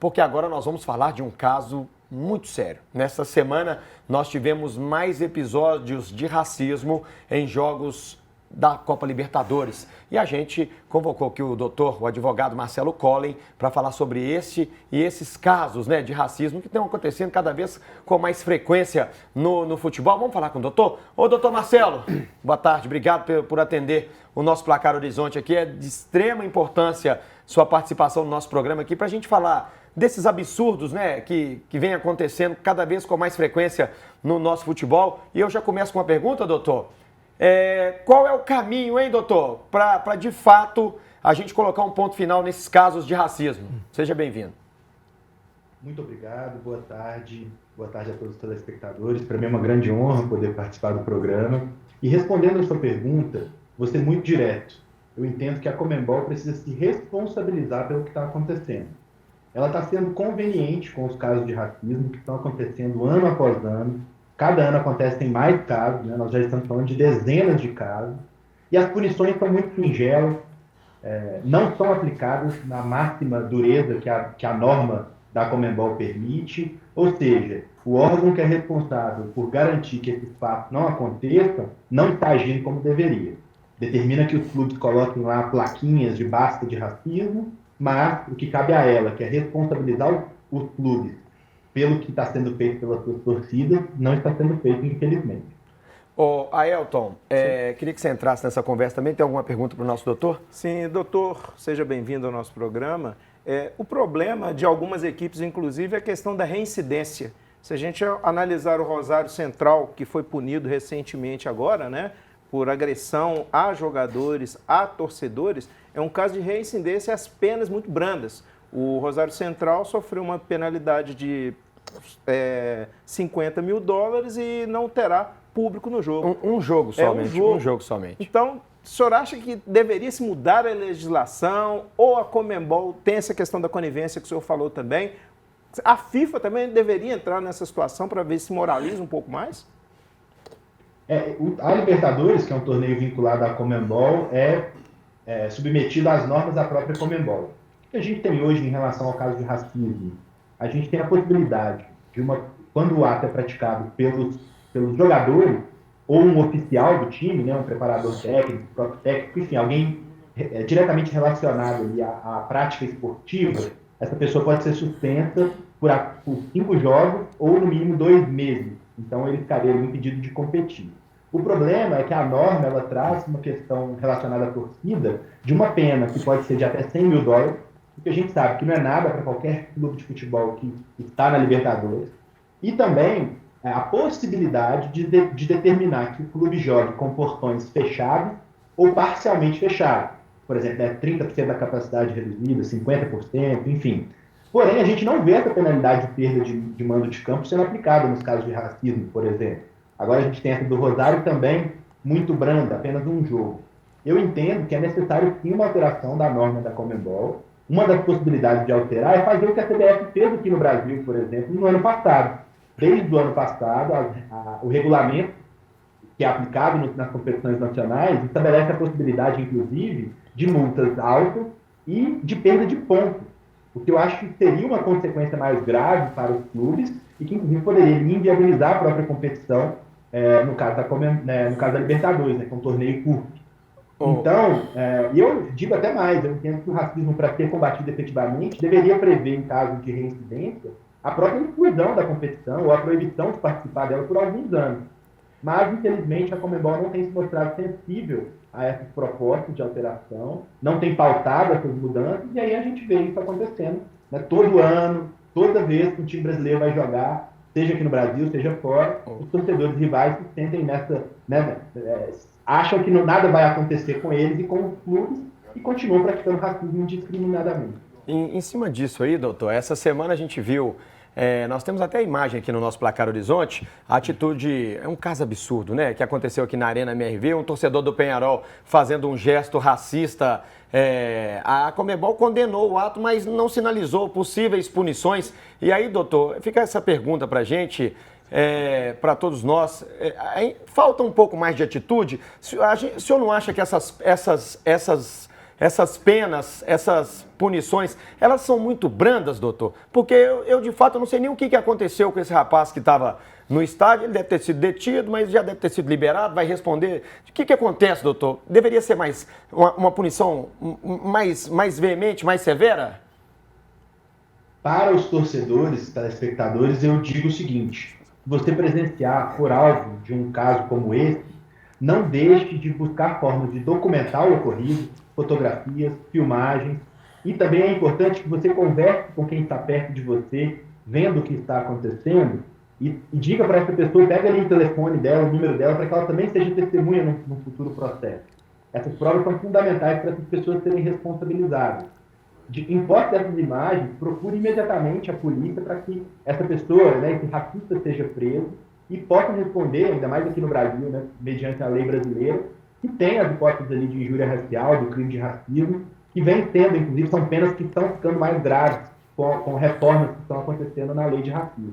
porque agora nós vamos falar de um caso muito sério. Nesta semana, nós tivemos mais episódios de racismo em jogos da Copa Libertadores. E a gente convocou aqui o advogado Marcelo Collen, para falar sobre esses casos, né, de racismo que estão acontecendo cada vez com mais frequência no futebol. Vamos falar com o doutor? Ô, doutor Marcelo, boa tarde, obrigado por atender o nosso Placar Horizonte aqui. É de extrema importância sua participação no nosso programa aqui para a gente falar desses absurdos, né, que vem acontecendo cada vez com mais frequência no nosso futebol. E eu já começo com uma pergunta, doutor. Qual é o caminho, hein, doutor, para de fato a gente colocar um ponto final nesses casos de racismo? Seja bem-vindo. Muito obrigado, boa tarde a todos os telespectadores. Para mim é uma grande honra poder participar do programa. E respondendo a sua pergunta, vou ser muito direto. Eu entendo que a Conmebol precisa se responsabilizar pelo que está acontecendo. Ela está sendo conveniente com os casos de racismo que estão acontecendo ano após ano. Cada ano acontecem mais casos, né? Nós já estamos falando de dezenas de casos. E as punições são muito singelas, não são aplicadas na máxima dureza que a norma da Conmebol permite. Ou seja, o órgão que é responsável por garantir que esses fatos não aconteçam não está agindo como deveria. Determina que os clubes coloquem lá plaquinhas de basta de racismo, mas o que cabe a ela, que é responsabilizar os clubes pelo que está sendo feito pelas suas torcidas, não está sendo feito, infelizmente. Ô, Ailton, queria que você entrasse nessa conversa também. Tem alguma pergunta para o nosso doutor? Sim, doutor, seja bem-vindo ao nosso programa. O problema de algumas equipes, inclusive, é a questão da reincidência. Se a gente analisar o Rosário Central, que foi punido recentemente agora, né, por agressão a jogadores, a torcedores, é um caso de reincidência e as penas muito brandas. O Rosário Central sofreu uma penalidade de $50 mil e não terá público no jogo. Um jogo somente. Um jogo somente. Então, o senhor acha que deveria se mudar a legislação ou a Conmebol tem essa questão da conivência que o senhor falou também? A FIFA também deveria entrar nessa situação para ver se moraliza um pouco mais? A Libertadores, que é um torneio vinculado à Conmebol, é submetido às normas da própria Conmebol. O que a gente tem hoje em relação ao caso de racismo? A gente tem a possibilidade de quando o ato é praticado pelos jogadores ou um oficial do time, né, um preparador técnico, próprio técnico, enfim, alguém diretamente relacionado ali à prática esportiva, essa pessoa pode ser suspensa por 5 jogos ou no mínimo 2 meses. Então ele ficaria impedido de competir. O problema é que a norma ela traz uma questão relacionada à torcida de uma pena que pode ser de até $100 mil, porque a gente sabe que não é nada para qualquer clube de futebol que está na Libertadores. E também a possibilidade de determinar que o clube jogue com portões fechados ou parcialmente fechados. Por exemplo, 30% da capacidade reduzida, 50%, enfim. Porém, a gente não vê essa penalidade de perda de mando de campo sendo aplicada nos casos de racismo, por exemplo. Agora a gente tem essa do Rosário também, muito branda, apenas um jogo. Eu entendo que é necessário sim uma alteração da norma da Conmebol. Uma das possibilidades de alterar é fazer o que a CBF fez aqui no Brasil, por exemplo, no ano passado. Desde o ano passado, o regulamento que é aplicado nas competições nacionais estabelece a possibilidade, inclusive, de multas altas e de perda de pontos. O que eu acho que seria uma consequência mais grave para os clubes e que, inclusive, poderia inviabilizar a própria competição, no caso da Libertadores, né, que é um torneio curto. Então, eu digo até mais, eu entendo que o racismo, para ser combatido efetivamente, deveria prever, em caso de reincidência, a própria exclusão da competição ou a proibição de participar dela por alguns anos. Mas, infelizmente, a Conmebol não tem se mostrado sensível a essas propostas de alteração, não tem pautado essas mudanças, e aí a gente vê isso acontecendo, né, todo ano, toda vez que o time brasileiro vai jogar, seja aqui no Brasil, seja fora, os torcedores rivais se sentem acham que nada vai acontecer com eles e com os clubes e continuam praticando racismo indiscriminadamente. Em cima disso aí, doutor, essa semana a gente viu, nós temos até a imagem aqui no nosso Placar Horizonte, a atitude, é um caso absurdo, né, que aconteceu aqui na Arena MRV, um torcedor do Peñarol fazendo um gesto racista. A Conmebol condenou o ato, mas não sinalizou possíveis punições. E aí, doutor, fica essa pergunta pra gente, para todos nós, falta um pouco mais de atitude? O senhor não acha que essas penas, essas punições, elas são muito brandas, doutor? Porque eu de fato, não sei nem o que aconteceu com esse rapaz que estava no estádio. Ele deve ter sido detido, mas já deve ter sido liberado, vai responder. O que acontece, doutor? Deveria ser mais uma punição mais veemente, mais severa? Para os torcedores, telespectadores, eu digo o seguinte: se você presenciar, for alvo de um caso como esse, não deixe de buscar formas de documentar o ocorrido, fotografias, filmagens, e também é importante que você converse com quem está perto de você, vendo o que está acontecendo, e diga para essa pessoa, pega ali o telefone dela, o número dela, para que ela também seja testemunha no futuro processo. Essas provas são fundamentais para essas pessoas serem responsabilizadas. Em posse dessas imagens, procure imediatamente a polícia para que essa pessoa, né, esse racista, seja preso e possa responder, ainda mais aqui no Brasil, né, mediante a lei brasileira, que tem as hipóteses ali de injúria racial, do crime de racismo, que vem tendo, inclusive, são penas que estão ficando mais graves com reformas que estão acontecendo na lei de racismo.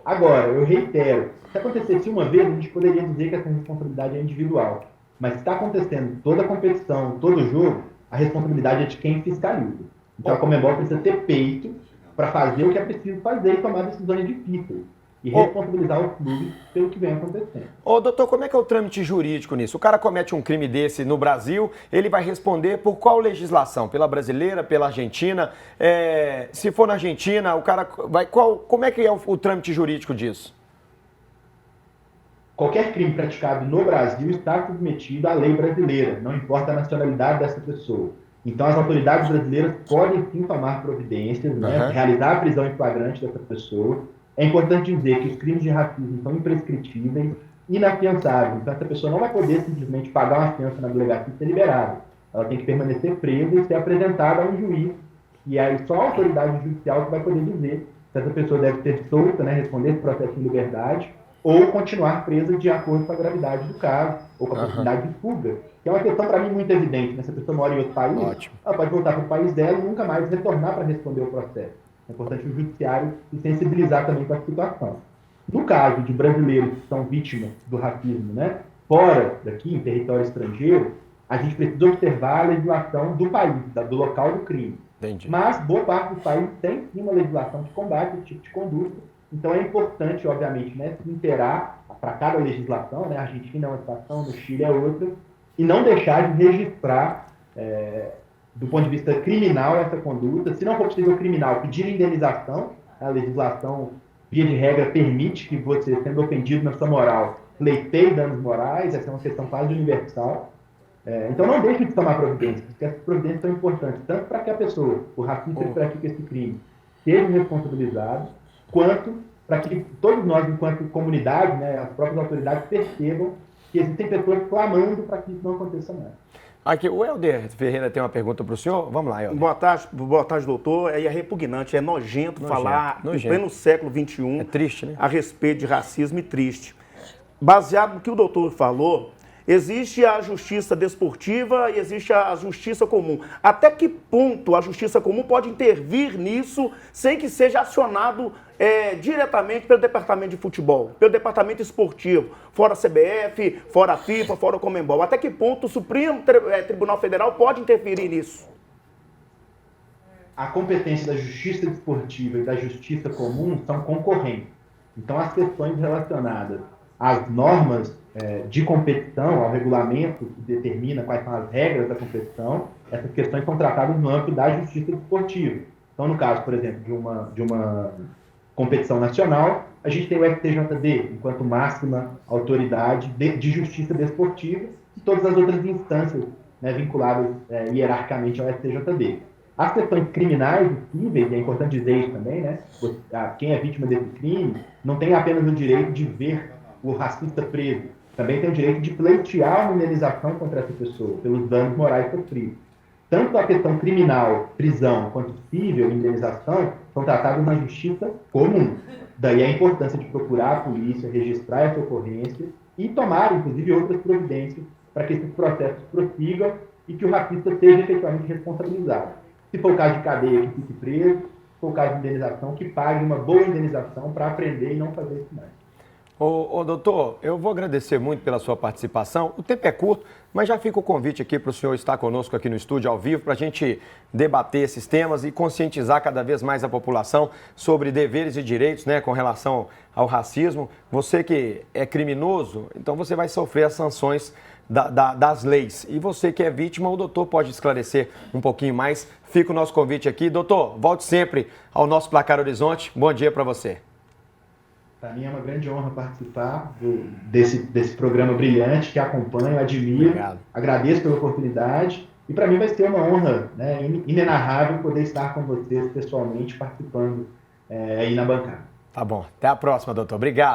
Agora, eu reitero, se acontecesse uma vez, a gente poderia dizer que essa responsabilidade é individual. Mas se está acontecendo toda a competição, todo o jogo, a responsabilidade é de quem fiscaliza. Então a Conmebol precisa ter peito para fazer o que é preciso fazer e tomar decisões difíceis. E responsabilizar os clubes pelo que vem acontecendo. Doutor, como é que é o trâmite jurídico nisso? O cara comete um crime desse no Brasil, ele vai responder por qual legislação? Pela brasileira, pela argentina? Se for na Argentina, o cara vai... Como é que é o trâmite jurídico disso? Qualquer crime praticado no Brasil está submetido à lei brasileira, não importa a nacionalidade dessa pessoa. Então as autoridades brasileiras podem sim tomar providências, né, realizar a prisão em flagrante dessa pessoa. É importante dizer que os crimes de racismo são imprescritíveis, inafiançáveis. Então essa pessoa não vai poder simplesmente pagar uma fiança na delegacia e ser liberada. Ela tem que permanecer presa e ser apresentada a um juiz. E aí só a autoridade judicial que vai poder dizer se essa pessoa deve ser solta, né, responder esse processo em liberdade, ou continuar presa de acordo com a gravidade do caso, ou com a possibilidade de fuga. Que é uma questão, para mim, muito evidente. Né? Se a pessoa mora em outro país, ela pode voltar para o país dela e nunca mais retornar para responder o processo. É importante o judiciário se sensibilizar também com a situação. No caso de brasileiros que são vítimas do racismo, né, fora daqui, em território estrangeiro, a gente precisa observar a legislação do país, do local do crime. Entendi. Mas boa parte do país tem sim uma legislação que combate esse tipo de conduta. Então é importante, obviamente, né, se inteirar para cada legislação, né, a Argentina é uma situação, no Chile é outra, e não deixar de registrar, do ponto de vista criminal, essa conduta. Se não for possível criminal, pedir indenização. A legislação, via de regra, permite que você, sendo ofendido na sua moral, pleiteie danos morais. Essa é uma questão quase universal. Então não deixe de tomar providências, porque essas providências são importantes, tanto para que a pessoa, o racista que pratica esse crime, seja responsabilizado, quanto para que todos nós, enquanto comunidade, né, as próprias autoridades percebam que existem pessoas clamando para que isso não aconteça mais. Aqui, o Helder Ferreira tem uma pergunta para o senhor. Vamos lá, Helder. Boa tarde, doutor. É repugnante, é nojento falar em pleno século XXI. É triste, né? A respeito de racismo, e triste. Baseado no que o doutor falou, existe a justiça desportiva e existe a justiça comum. Até que ponto a justiça comum pode intervir nisso sem que seja acionado diretamente pelo departamento de futebol, pelo departamento esportivo, fora a CBF, fora a FIFA, fora o Conmebol? Até que ponto o Supremo Tribunal Federal pode interferir nisso? A competência da justiça desportiva e da justiça comum são concorrentes. Então as questões relacionadas às normas de competição, ao regulamento que determina quais são as regras da competição, essas questões são tratadas no âmbito da justiça desportiva. Então, no caso, por exemplo, de uma competição nacional, a gente tem o STJD, enquanto máxima autoridade de justiça desportiva, e todas as outras instâncias, né, vinculadas hierarquicamente ao STJD. As questões criminais e cíveis, e é importante dizer isso também, né, quem é vítima desse crime não tem apenas o direito de ver o racista preso, também tem o direito de pleitear uma indenização contra essa pessoa, pelos danos morais sofridos. Tanto a questão criminal, prisão, quanto civil, indenização, são tratadas na justiça comum. Daí a importância de procurar a polícia, registrar essa ocorrência e tomar, inclusive, outras providências para que esses processos prossigam e que o racista seja efetivamente responsabilizado. Se for o caso de cadeia, que fique preso. Se for o caso de indenização, que pague uma boa indenização para aprender e não fazer isso mais. Doutor, eu vou agradecer muito pela sua participação. O tempo é curto, mas já fica o convite aqui para o senhor estar conosco aqui no estúdio ao vivo para a gente debater esses temas e conscientizar cada vez mais a população sobre deveres e direitos, né, com relação ao racismo. Você que é criminoso, então você vai sofrer as sanções das leis. E você que é vítima, o doutor pode esclarecer um pouquinho mais. Fica o nosso convite aqui. Doutor, volte sempre ao nosso Placar Horizonte. Bom dia para você. Para mim é uma grande honra participar desse programa brilhante que acompanho, admiro, Obrigado. Agradeço pela oportunidade e para mim vai ser uma honra, né, inenarrável poder estar com vocês pessoalmente participando aí na bancada. Tá bom. Até a próxima, doutor. Obrigado.